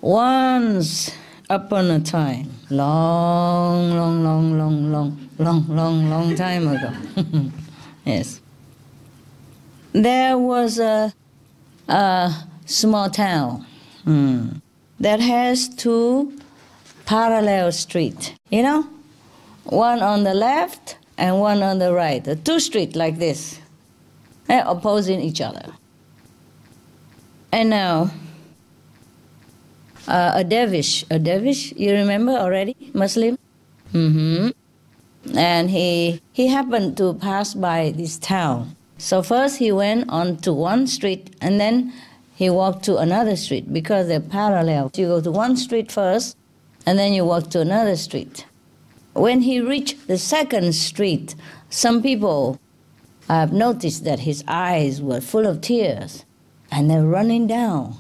Once upon a time, long time ago. Yes. There was a small town that has two parallel streets, one on the left and one on the right. The two streets like this, opposing each other. And now, a dervish, you remember already, Muslim? And he happened to pass by this town. So first he went on to one street and then he walked to another street because they're parallel. You go to one street first and then you walk to another street. When he reached the second street, some people have noticed that his eyes were full of tears. And they're running down,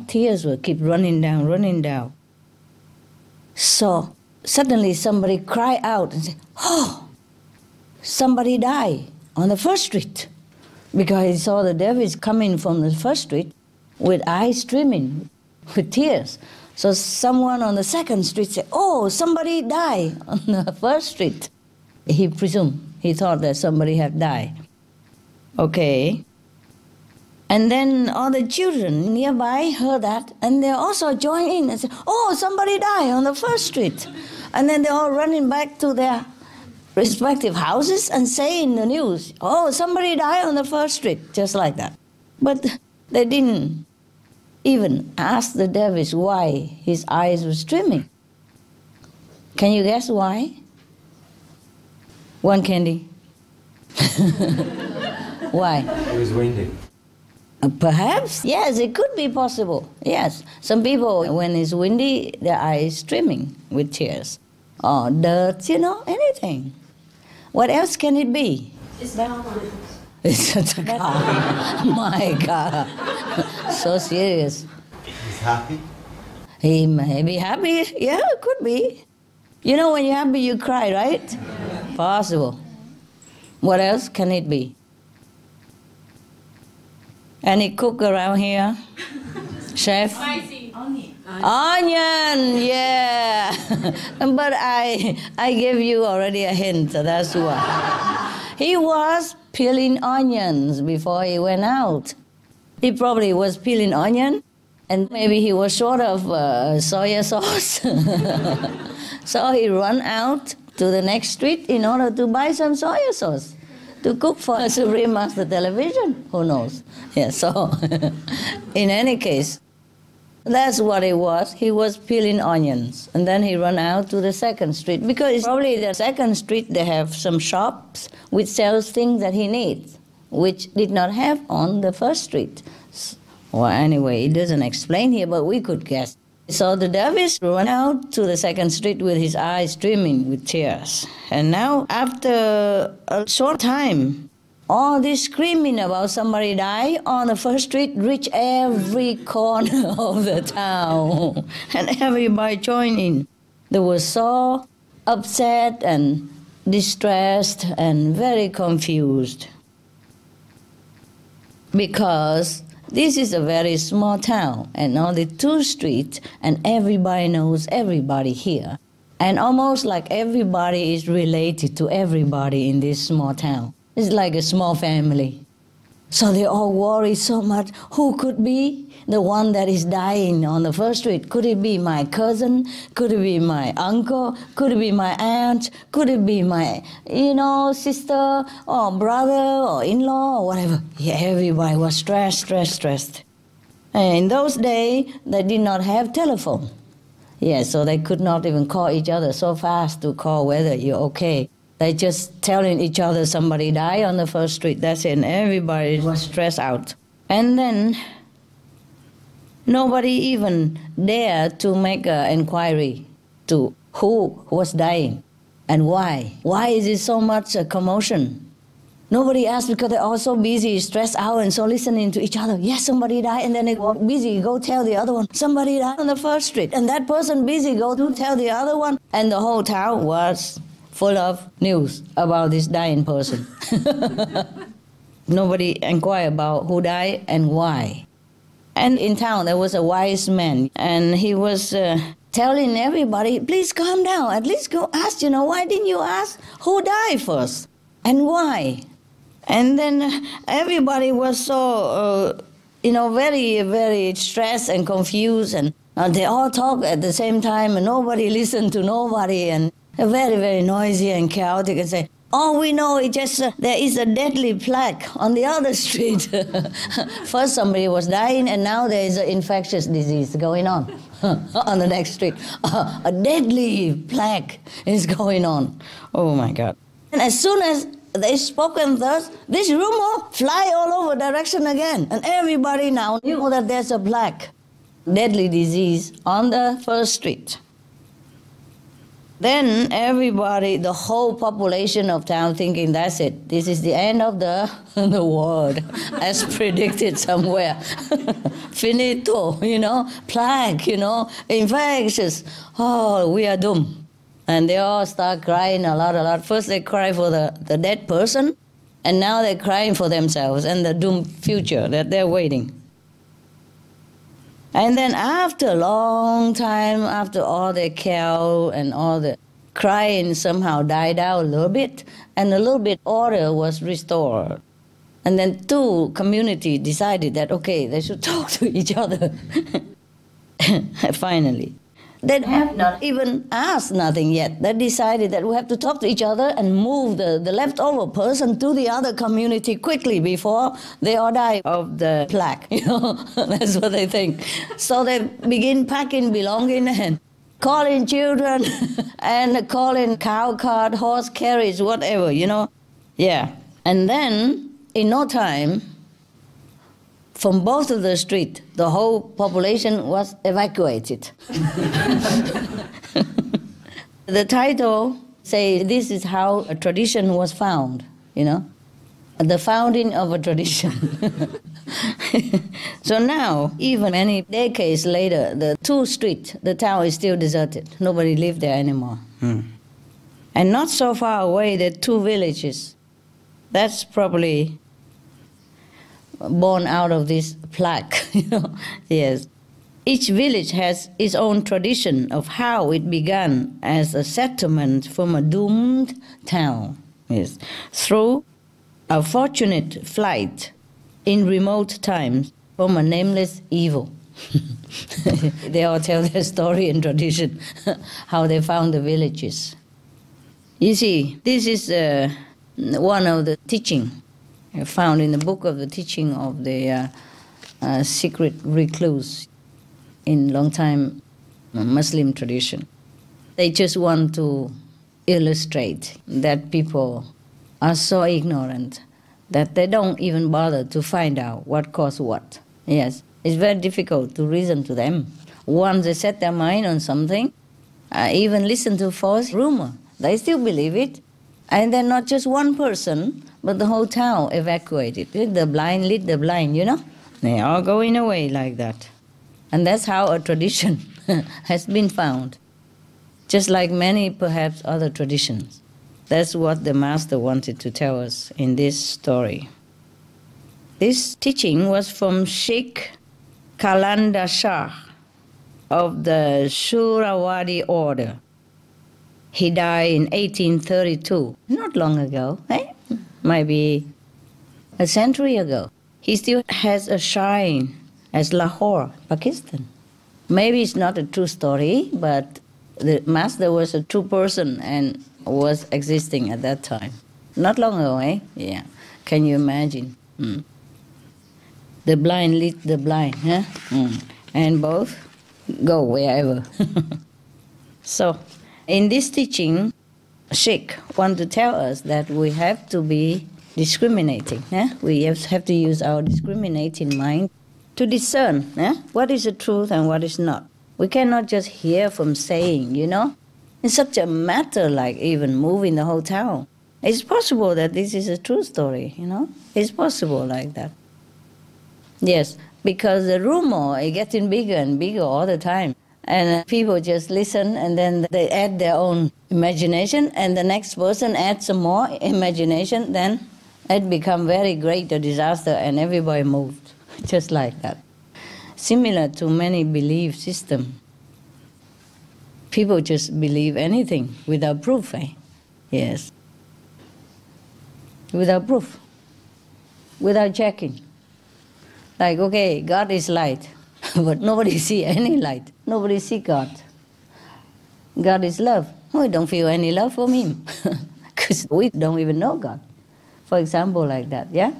tears will keep running down. So suddenly somebody cried out and said, "Oh, somebody died on the first street." Because he saw the devils coming from the first street with eyes streaming with tears. So someone on the second street said, "Oh, somebody died on the first street." He thought that somebody had died. Okay. And then all the children nearby heard that, and they also joined in and said, "Oh, somebody died on the first street." And then they're all running back to their respective houses and saying the news, "Oh, somebody died on the first street," just like that. But they didn't even ask the dervish why his eyes were streaming. Can you guess why? One candy. Why? It was windy. Perhaps, yes, it could be possible. Yes, some people, when it's windy, their eyes streaming with tears. Or dirt, anything. What else can it be? It's down. It's a car. My God. So serious. He's happy? He may be happy. Yeah, it could be. When you're happy, you cry, right? Possible. What else can it be? Any cook around here? Chef? Spicy. Onion, yeah. But I gave you already a hint, so that's why. He was peeling onions before he went out. He probably was peeling onion, and maybe he was short of soy sauce. So he ran out to the next street in order to buy some soy sauce to cook for Supreme Master Television. Who knows? Yeah, so in any case, that's what it was. He was peeling onions. And then he ran out to the second street. Because probably the second street, they have some shops which sells things that he needs, which did not have on the first street. Well, anyway, it doesn't explain here, but we could guess. So the dervish ran out to the second street with his eyes streaming with tears. And now, after a short time, all this screaming about somebody died on the first street reached every corner of the town. And everybody joined in. They were so upset and distressed and very confused. Because this is a very small town and only two streets, and everybody knows everybody here. And almost like everybody is related to everybody in this small town. It's like a small family. So they all worry so much. Who could be the one that is dying on the first street? Could it be my cousin? Could it be my uncle? Could it be my aunt? Could it be my, sister or brother or in-law or whatever? Yeah, everybody was stressed. And in those days, they did not have telephone. Yeah, so they could not even call each other so fast to call whether you're okay. They just telling each other somebody died on the first street. That's it. And everybody was stressed out. And then nobody even dared to make an inquiry to who was dying and why. Why is it so much a commotion? Nobody asked because they're all so busy, stressed out, and so listening to each other. Yes, somebody died, and then they were busy, go tell the other one, somebody died on the first street. And that person busy, go to tell the other one. And the whole town was full of news about this dying person. Nobody inquired about who died and why. And in town there was a wise man, and he was telling everybody, please calm down, at least go ask, why didn't you ask who died first and why? And then everybody was so, very, very stressed and confused, and they all talk at the same time, and nobody listened to nobody, and very, very noisy and chaotic, and say, all we know is just there is a deadly plague on the other street. First somebody was dying, and now there is an infectious disease going on on the next street. A deadly plague is going on. Oh my God. And as soon as they spoken thus, this rumor fly all over direction again, and everybody now knew that there's a plague, deadly disease on the first street. Then everybody, the whole population of town thinking, that's it, this is the end of the world, as predicted somewhere. Finito, plague, infectious. Oh, we are doomed. And they all start crying a lot. First they cry for the dead person, and now they're crying for themselves and the doomed future that they're waiting. And then after a long time, after all the chaos and all the crying somehow died out a little bit, and a little bit order was restored. And then two community decided that, okay, they should talk to each other. Finally. They have not even asked nothing yet. They decided that we have to talk to each other and move the leftover person to the other community quickly before they all die of the plague. That's what they think. So they begin packing belongings and calling children and calling cow cart, horse carriage, whatever, Yeah. And then, in no time, from both of the streets, the whole population was evacuated. The title says this is how a tradition was found, the founding of a tradition. So now, even many decades later, the two streets, the town is still deserted. Nobody lives there anymore. And not so far away, there are two villages. That's probably born out of this plague, Yes. Each village has its own tradition of how it began as a settlement from a doomed town. Yes. Through a fortunate flight in remote times from a nameless evil. They all tell their story and tradition, how they found the villages. You see, this is one of the teaching found in the book of the teaching of the secret recluse in long time Muslim tradition. They just want to illustrate that people are so ignorant that they don't even bother to find out what caused what. Yes, it's very difficult to reason to them. Once they set their mind on something, even listen to false rumor, they still believe it. And then not just one person, but the whole town evacuated. The blind lead the blind, They are going away like that. And that's how a tradition has been found. Just like many, perhaps, other traditions. That's what the Master wanted to tell us in this story. This teaching was from Sheikh Kalanda Shah of the Surawadi order. He died in 1832, not long ago, maybe a century ago. He still has a shrine at Lahore, Pakistan. Maybe it's not a true story, but the Master was a true person and was existing at that time. Not long ago, Yeah. Can you imagine? The blind lead the blind, and both go wherever. So, in this teaching, Sheikh wants to tell us that we have to be discriminating. We have to use our discriminating mind to discern what is the truth and what is not. We cannot just hear from saying, in such a matter like even moving the whole town. It's possible that this is a true story, It's possible like that. Yes, because the rumor is getting bigger and bigger all the time. And people just listen, and then they add their own imagination, and the next person adds some more imagination, then it becomes very great a disaster, and everybody moved, just like that. similar to many belief systems. People just believe anything without proof, eh? Yes. Without proof. Without checking. Like, okay, God is light, but nobody see any light. Nobody see God. God is love. We don't feel any love from Him, because we don't even know God. For example, like that, yeah?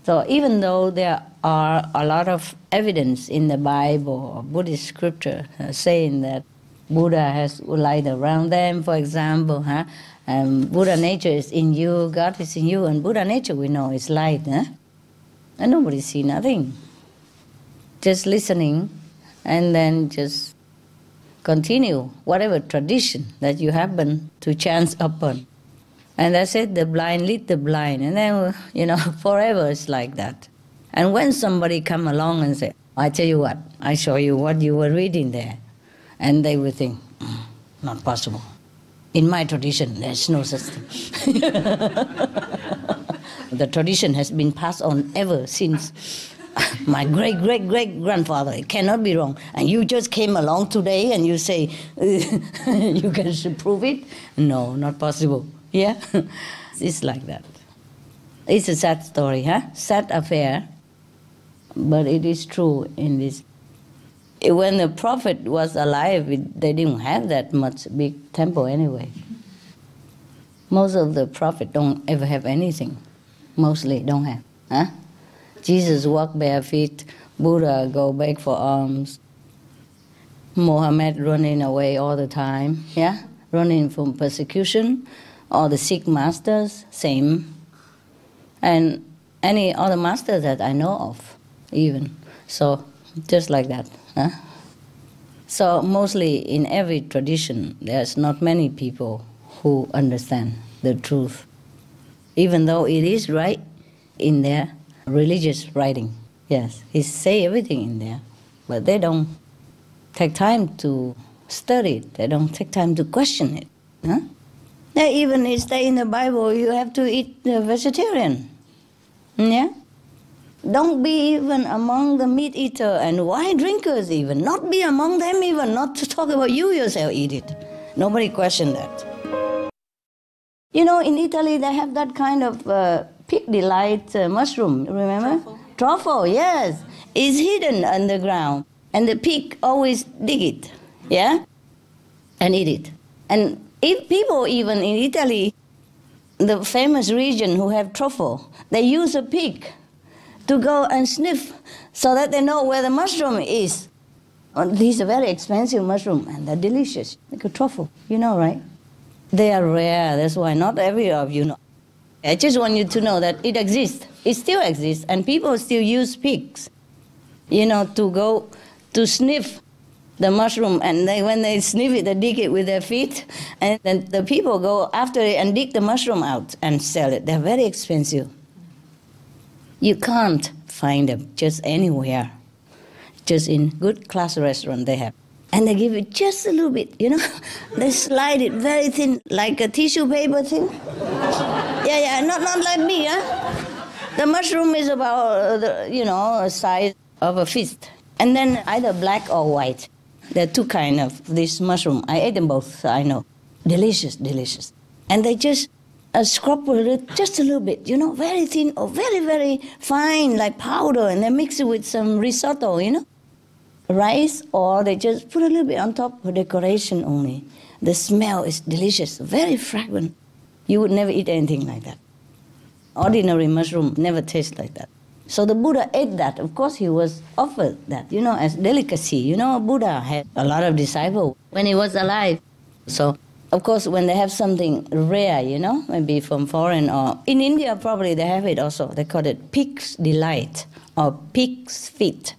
So even though there are a lot of evidence in the Bible or Buddhist scripture saying that Buddha has light around them, for example, Buddha nature is in you, God is in you, and Buddha nature we know is light, and nobody see nothing. Just listening, and then just continue whatever tradition that you happen to chance upon. And that's it, the blind lead the blind. And then, forever it's like that. And when somebody come along and say, I tell you what, I show you what you were reading there. And they will think, not possible. In my tradition, there's no such thing. The tradition has been passed on ever since my great-great-great-grandfather. It cannot be wrong. And you just came along today and you say, you can prove it? No, not possible. Yeah? It's like that. It's a sad story, sad affair, but it is true in this. When the prophet was alive, they didn't have that much big temple anyway. Most of the prophet don't ever have anything. Mostly don't have. Jesus walked bare feet, Buddha go beg for alms, Mohammed running away all the time, running from persecution. All the Sikh masters, same. And any other master that I know of, even. So, just like that. So, mostly in every tradition, there's not many people who understand the truth, even though it is right in their religious writing. Yes, it say everything in there, but they don't take time to study it. They don't take time to question it. Even it say in the Bible, you have to eat vegetarian. Yeah? Don't be even among the meat eater and wine drinkers even. Not be among them even, not to talk about you yourself eat it. Nobody question that. In Italy they have that kind of pig delight mushroom, remember? Truffle, yes. It's hidden underground. And the pig always dig it, and eat it. And if people even in Italy, the famous region who have truffle, they use a pig to go and sniff so that they know where the mushroom is. These are very expensive mushroom and they're delicious, like a truffle, right? They are rare, that's why not every of you know. I just want you to know that it exists. It still exists, and people still use pigs, to go to sniff the mushroom, and when they sniff it, they dig it with their feet, and then the people go after it and dig the mushroom out and sell it. They're very expensive. You can't find them just anywhere. Just in good class restaurant they have. And they give it just a little bit, They slide it very thin, like a tissue paper thin. Not like me, The mushroom is about, a size of a fist. And then either black or white. There are two kinds of this mushroom. I ate them both, so I know. Delicious, delicious. And they just scrub with it just a little bit, very thin or very, very fine, like powder, and they mix it with some risotto, rice, or they just put a little bit on top for decoration only. The smell is delicious, very fragrant. You would never eat anything like that. Ordinary mushroom never tastes like that. So the Buddha ate that. Of course, he was offered that, as delicacy. Buddha had a lot of disciples when he was alive. So, of course, when they have something rare, maybe from foreign or in India, probably they have it also. They call it pig's delight or pig's feet.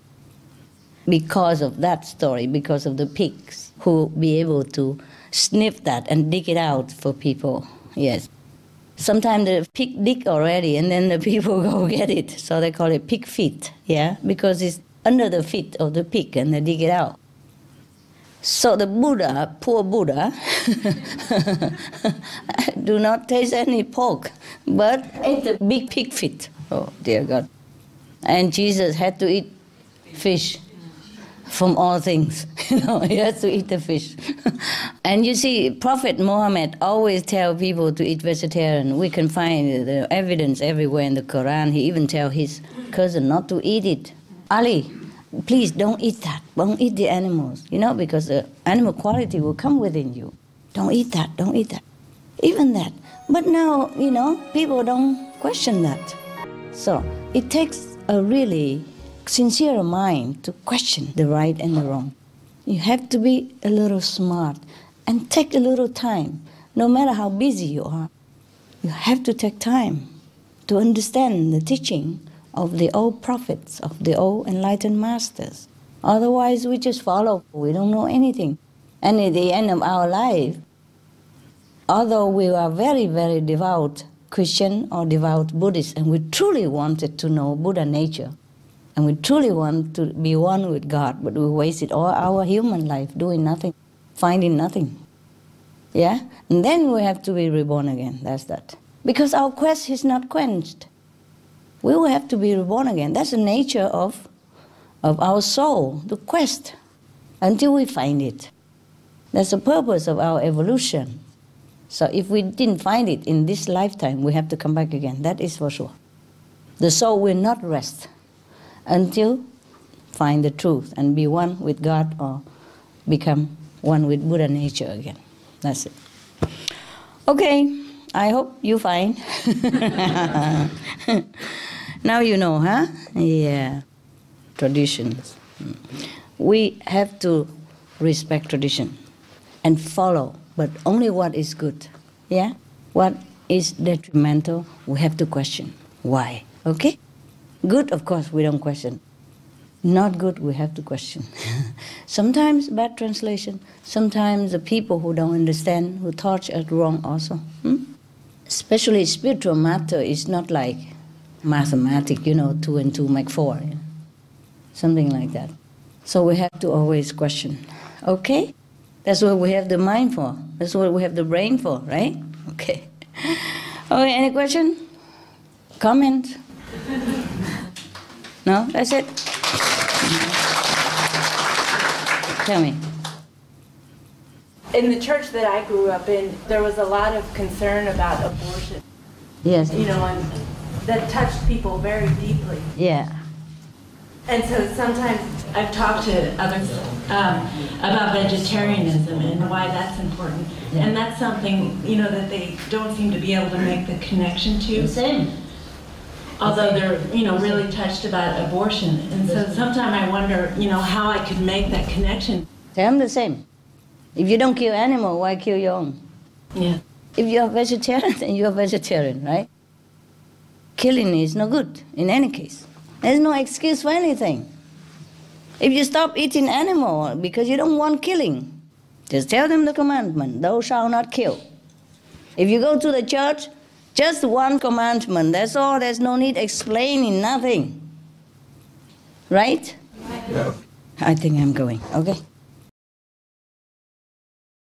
Because of that story, because of the pigs who be able to sniff that and dig it out for people. Yes. Sometimes the pig dig already and then the people go get it. So they call it pig feet, because it's under the feet of the pig and they dig it out. So the Buddha, poor Buddha, do not taste any pork, but ate the big pig feet. Oh, dear God. And Jesus had to eat fish. from all things. He has to eat the fish. And you see, Prophet Muhammad always tell people to eat vegetarian. We can find the evidence everywhere in the Quran. He even tell his cousin not to eat it. Ali, please don't eat that. Don't eat the animals, because the animal quality will come within you. Don't eat that, don't eat that. Even that. But now, people don't question that. So it takes a really sincere mind to question the right and the wrong. You have to be a little smart and take a little time, no matter how busy you are. You have to take time to understand the teaching of the old prophets, of the old enlightened masters. Otherwise, we just follow. We don't know anything. And at the end of our life, although we are very, very devout Christian or devout Buddhist, and we truly wanted to know Buddha nature, and we truly want to be one with God, but we wasted all our human life doing nothing, finding nothing. Yeah? And then we have to be reborn again. That's that. Because our quest is not quenched. We will have to be reborn again. That's the nature of our soul, the quest, until we find it. That's the purpose of our evolution. So if we didn't find it in this lifetime, we have to come back again. That is for sure. The soul will not rest until find the truth and be one with God or become one with Buddha nature again. That's it. Okay, I hope you find. Now you know, huh? Yeah. Traditions. We have to respect tradition and follow, but only what is good. Yeah? What is detrimental, we have to question. Why? Okay? Good, of course, we don't question. Not good, we have to question. Sometimes bad translation. Sometimes the people who don't understand, who taught us wrong also. Especially spiritual matter is not like mathematics, 2 and 2 make 4. Something like that. So we have to always question. Okay? That's what we have the mind for. That's what we have the brain for, right? Okay. Okay, any question? Comment? No? That's it? Tell me. In the church that I grew up in, there was a lot of concern about abortion. Yes. And that touched people very deeply. Yeah. And so sometimes I've talked to others about vegetarianism and why that's important. Yeah. And that's something, that they don't seem to be able to make the connection to. Same. Although they're, really touched about abortion. And so sometimes I wonder, how I could make that connection. Tell them the same. If you don't kill animal, why kill your own? Yeah. If you're vegetarian, then you're vegetarian, right? Killing is no good, in any case. There's no excuse for anything. If you stop eating animal because you don't want killing, just tell them the commandment, thou shalt not kill. If you go to the church, just one commandment, that's all. There's no need explaining nothing. Right? Yeah. I think I'm going, okay?